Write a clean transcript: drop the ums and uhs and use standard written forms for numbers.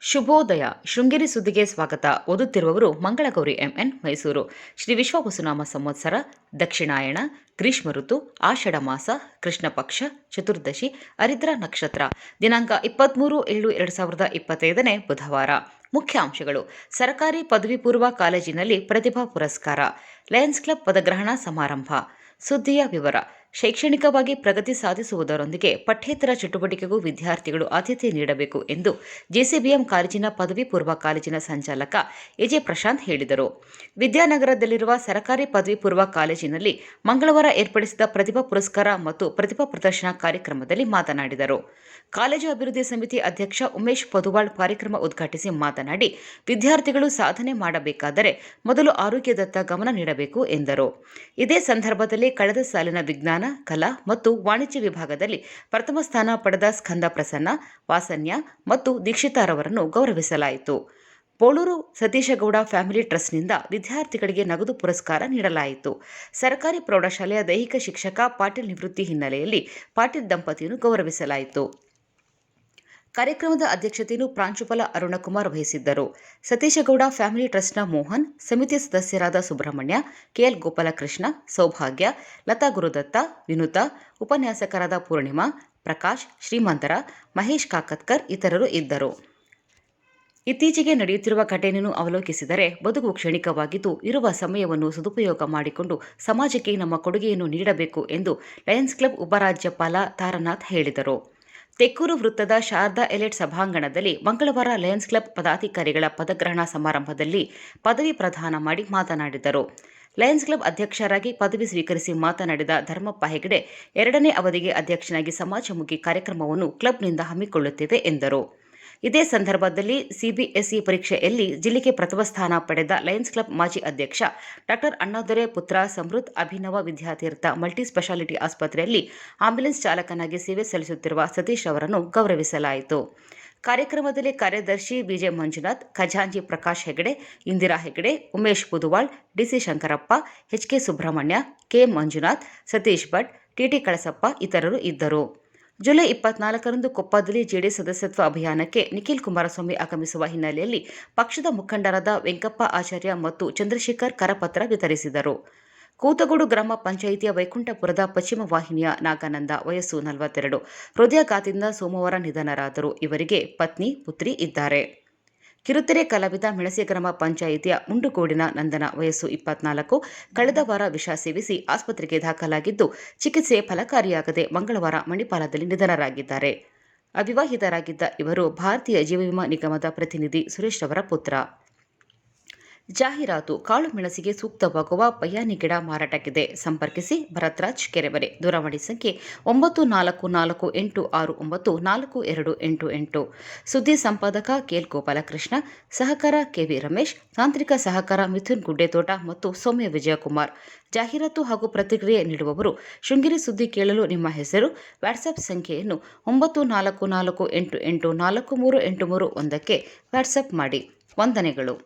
ಶುಭೋದಯ. ಶೃಂಗೇರಿ ಸುದ್ದಿಗೆ ಸ್ವಾಗತ. ಓದುತ್ತಿರುವವರು ಮಂಗಳಗೌರಿ ಎಂಎನ್, ಮೈಸೂರು. ಶ್ರೀ ವಿಶ್ವವಸುನಾಮ ಸಂವತ್ಸರ, ದಕ್ಷಿಣಾಯಣ, ಗ್ರೀಷ್ಮ ಋತು, ಆಷಾಢ ಮಾಸ, ಕೃಷ್ಣ ಪಕ್ಷ, ಚತುರ್ದಶಿ, ಹರಿದ್ರ ನಕ್ಷತ್ರ. ದಿನಾಂಕ 23/7/2025 ಬುಧವಾರ. ಮುಖ್ಯಾಂಶಗಳು: ಸರ್ಕಾರಿ ಪದವಿ ಪೂರ್ವ ಕಾಲೇಜಿನಲ್ಲಿ ಪ್ರತಿಭಾ ಪುರಸ್ಕಾರ, ಲಯನ್ಸ್ ಕ್ಲಬ್ ಪದಗ್ರಹಣ ಸಮಾರಂಭ. ಸುದ್ದಿಯ ವಿವರ: ಶೈಕ್ಷಣಿಕವಾಗಿ ಪ್ರಗತಿ ಸಾಧಿಸುವುದರೊಂದಿಗೆ ಪಠ್ಯೇತರ ಚಟುವಟಿಕೆಗೂ ವಿದ್ಯಾರ್ಥಿಗಳು ಆದ್ಯತೆ ನೀಡಬೇಕು ಎಂದು ಜೆಸಿಬಿಎಂ ಕಾಲೇಜಿನ ಪದವಿ ಪೂರ್ವ ಕಾಲೇಜಿನ ಸಂಚಾಲಕ ಎಜೆ ಪ್ರಶಾಂತ್ ಹೇಳಿದರು. ವಿದ್ಯಾನಗರದಲ್ಲಿರುವ ಸರ್ಕಾರಿ ಪದವಿ ಪೂರ್ವ ಕಾಲೇಜಿನಲ್ಲಿ ಮಂಗಳವಾರ ಏರ್ಪಡಿಸಿದ ಪ್ರತಿಭಾ ಪುರಸ್ಕಾರ ಮತ್ತು ಪ್ರತಿಭಾ ಪ್ರದರ್ಶನ ಕಾರ್ಯಕ್ರಮದಲ್ಲಿ ಮಾತನಾಡಿದರು. ಕಾಲೇಜು ಅಭಿವೃದ್ಧಿ ಸಮಿತಿ ಅಧ್ಯಕ್ಷ ಉಮೇಶ್ ಪೊದುವಾಳ್ ಕಾರ್ಯಕ್ರಮ ಉದ್ಘಾಟಿಸಿ ಮಾತನಾಡಿ, ವಿದ್ಯಾರ್ಥಿಗಳು ಸಾಧನೆ ಮಾಡಬೇಕಾದರೆ ಮೊದಲು ಆರೋಗ್ಯದತ್ತ ಗಮನ ನೀಡಬೇಕು ಎಂದರು. ಇದೇ ಸಂದರ್ಭದಲ್ಲಿ ಕಳೆದ ಸಾಲಿನ ವಿಜ್ಞಾನ, ಕಲಾ ಮತ್ತು ವಾಣಿಜ್ಯ ವಿಭಾಗದಲ್ಲಿ ಪ್ರಥಮ ಸ್ಥಾನ ಪಡೆದ ಸ್ಕಂದ ಪ್ರಸನ್ನ, ವಾಸನ್ಯ ಮತ್ತು ದೀಕ್ಷಿತಾರವರನ್ನು ಗೌರವಿಸಲಾಯಿತು. ಬೋಳೂರು ಸತೀಶಗೌಡ ಫ್ಯಾಮಿಲಿ ಟ್ರಸ್ಟ್ನಿಂದ ವಿದ್ಯಾರ್ಥಿಗಳಿಗೆ ನಗದು ಪುರಸ್ಕಾರ ನೀಡಲಾಯಿತು. ಸರ್ಕಾರಿ ಪ್ರೌಢಶಾಲೆಯ ದೈಹಿಕ ಶಿಕ್ಷಕ ಪಾಟೀಲ್ ನಿವೃತ್ತಿ ಹಿನ್ನೆಲೆಯಲ್ಲಿ ಪಾಟೀಲ್ ದಂಪತಿಯನ್ನು ಗೌರವಿಸಲಾಯಿತು. ಕಾರ್ಯಕ್ರಮದ ಅಧ್ಯಕ್ಷತೆಯನ್ನು ಪ್ರಾಂಶುಪಾಲ ಅರುಣಕುಮಾರ್ ವಹಿಸಿದ್ದರು. ಸತೀಶಗೌಡ ಫ್ಯಾಮಿಲಿ ಟ್ರಸ್ಟ್ನ ಮೋಹನ್, ಸಮಿತಿಯ ಸದಸ್ಯರಾದ ಸುಬ್ರಹ್ಮಣ್ಯ, ಕೆಎಲ್ ಗೋಪಾಲಕೃಷ್ಣ, ಸೌಭಾಗ್ಯ, ಲತಾ ಗುರುದತ್ತ, ವಿನುತಾ, ಉಪನ್ಯಾಸಕರಾದ ಪೂರ್ಣಿಮಾ, ಪ್ರಕಾಶ್, ಶ್ರೀಮಂತರ, ಮಹೇಶ್ ಕಾಕತ್ಕರ್ ಇತರರು ಇದ್ದರು. ಇತ್ತೀಚೆಗೆ ನಡೆಯುತ್ತಿರುವ ಘಟನೆಯನ್ನು ಅವಲೋಕಿಸಿದರೆ ಬದುಕು ಕ್ಷಣಿಕವಾಗಿದ್ದು, ಇರುವ ಸಮಯವನ್ನು ಸದುಪಯೋಗ ಮಾಡಿಕೊಂಡು ಸಮಾಜಕ್ಕೆ ನಮ್ಮ ಕೊಡುಗೆಯನ್ನು ನೀಡಬೇಕು ಎಂದು ಲಯನ್ಸ್ ಕ್ಲಬ್ ಉಪರಾಜ್ಯಪಾಲ ತಾರನಾಥ್ ಹೇಳಿದರು. ತೆಕ್ಕೂರು ವೃತ್ತದ ಶಾರದಾ ಎಲೈಟ್ ಸಭಾಂಗಣದಲ್ಲಿ ಮಂಗಳವಾರ ಲಯನ್ಸ್ ಕ್ಲಬ್ ಪದಾಧಿಕಾರಿಗಳ ಪದಗ್ರಹಣ ಸಮಾರಂಭದಲ್ಲಿ ಪದವಿ ಪ್ರದಾನ ಮಾಡಿ ಮಾತನಾಡಿದರು. ಲಯನ್ಸ್ ಕ್ಲಬ್ ಅಧ್ಯಕ್ಷರಾಗಿ ಪದವಿ ಸ್ವೀಕರಿಸಿ ಮಾತನಾಡಿದ ಧರ್ಮಪ್ಪ ಹೆಗಡೆ, 2ನೇ ಅವಧಿಗೆ ಅಧ್ಯಕ್ಷನಾಗಿ ಸಮಾಜಮುಖಿ ಕಾರ್ಯಕ್ರಮವನ್ನು ಕ್ಲಬ್ನಿಂದ ಹಮ್ಮಿಕೊಳ್ಳುತ್ತೇವೆ ಎಂದರು. ಇದೇ ಸಂದರ್ಭದಲ್ಲಿ ಸಿಬಿಎಸ್ಇ ಪರೀಕ್ಷೆಯಲ್ಲಿ ಜಿಲ್ಲೆಗೆ ಪ್ರಥಮ ಸ್ಥಾನ ಪಡೆದ ಲಯನ್ಸ್ ಕ್ಲಬ್ ಮಾಜಿ ಅಧ್ಯಕ್ಷ ಡಾ ಅಣ್ಣಾದೊರೆ ಪುತ್ರ ಸಮೃದ್ಧ್ ಅಭಿನವ ವಿದ್ಯಾತೀರ್ಥ ಮಲ್ಟಿ ಸ್ಪೆಷಾಲಿಟಿ ಆಸ್ಪತ್ರೆಯಲ್ಲಿ ಆಂಬ್ಯುಲೆನ್ಸ್ ಚಾಲಕನಾಗಿ ಸೇವೆ ಸಲ್ಲಿಸುತ್ತಿರುವ ಸತೀಶ್ ಅವರನ್ನು ಗೌರವಿಸಲಾಯಿತು. ಕಾರ್ಯಕ್ರಮದಲ್ಲಿ ಕಾರ್ಯದರ್ಶಿ ಬಿಜೆ ಮಂಜುನಾಥ್, ಖಜಾಂಚಿ Prakash Hegde, Indira Hegde, Umesh Puduval, D C Shankarappa, H K Subrahmanya, K Manjunath, Satish Bhat, T T Kalasappa ಇತರರು ಇದ್ದರು. ಜುಲೈ 24ರಂದು ಕೊಪ್ಪದಲ್ಲಿ ಜೆಡಿಎಸ್ ಸದಸ್ಯತ್ವ ಅಭಿಯಾನಕ್ಕೆ ನಿಖಿಲ್ ಕುಮಾರಸ್ವಾಮಿ ಆಗಮಿಸುವ ಹಿನ್ನೆಲೆಯಲ್ಲಿ ಪಕ್ಷದ ಮುಖಂಡರಾದ ವೆಂಕಪ್ಪ ಆಚಾರ್ಯ ಮತ್ತು ಚಂದ್ರಶೇಖರ್ ಕರಪತ್ರ ವಿತರಿಸಿದರು. ಕೂತಗೋಡು ಗ್ರಾಮ ಪಂಚಾಯಿತಿಯ ವೈಕುಂಠಪುರದ ಪಶ್ಚಿಮ ವಾಹಿನಿಯ ನಾಗಾನಂದ, ವಯಸ್ಸು 42, ಹೃದಯಾಘಾತದಿಂದ ಸೋಮವಾರ ನಿಧನರಾದರು. ಇವರಿಗೆ ಪತ್ನಿ, ಪುತ್ರಿ ಇದ್ದಾರೆ. ಕಿರುತೆರೆ ಕಲಾವಿದ ಮೆಣಸೆ ಗ್ರಾಮ ಪಂಚಾಯಿತಿಯ ಮುಂಡುಗೋಡಿನ ನಂದನ, ವಯಸ್ಸು 24, ಕಳೆದ ವಾರ ವಿಷ ಸೇವಿಸಿ ಆಸ್ಪತ್ರೆಗೆ ದಾಖಲಾಗಿದ್ದು, ಚಿಕಿತ್ಸೆ ಫಲಕಾರಿಯಾಗದೆ ಮಂಗಳವಾರ ಮಣಿಪಾಲದಲ್ಲಿ ನಿಧನರಾಗಿದ್ದಾರೆ. ಅವಿವಾಹಿತರಾಗಿದ್ದ ಇವರು ಭಾರತೀಯ ಜೀವ ವಿಮಾ ನಿಗಮದ ಪ್ರತಿನಿಧಿ ಸುರೇಶ್ ರವರ ಪುತ್ರ. ಜಾಹೀರಾತು: ಕಾಳು ಮೆಣಸಿಗೆ ಸೂಕ್ತವಾಗುವ ಬಯ್ಯಾನಿ ಗಿಡ ಮಾರಾಟಕ್ಕಿದೆ. ಸಂಪರ್ಕಿಸಿ ಭರತ್ರಾಜ್, ಕೆರೆಮನೆ. ದೂರವಾಣಿ ಸಂಖ್ಯೆ 9448694288. ಸುದ್ದಿ ಸಂಪಾದಕ ಕೆಎಲ್ ಗೋಪಾಲಕೃಷ್ಣ, ಸಹಕಾರ ಕೆವಿ ರಮೇಶ್, ತಾಂತ್ರಿಕ ಸಹಕಾರ ಮಿಥುನ್ ಗುಡ್ಡೆತೋಟ ಮತ್ತು ಸೌಮ್ಯ ವಿಜಯಕುಮಾರ್. ಜಾಹೀರಾತು ಹಾಗೂ ಪ್ರತಿಕ್ರಿಯೆ ನೀಡುವವರು ಶೃಂಗೇರಿ ಸುದ್ದಿ ಕೇಳಲು ನಿಮ್ಮ ಹೆಸರು, ವಾಟ್ಸ್ಆಪ್ ಸಂಖ್ಯೆಯನ್ನು 9448843831ಕ್ಕೆ ವಾಟ್ಸ್ಆಪ್ ಮಾಡಿ. ವಂದನೆಗಳು.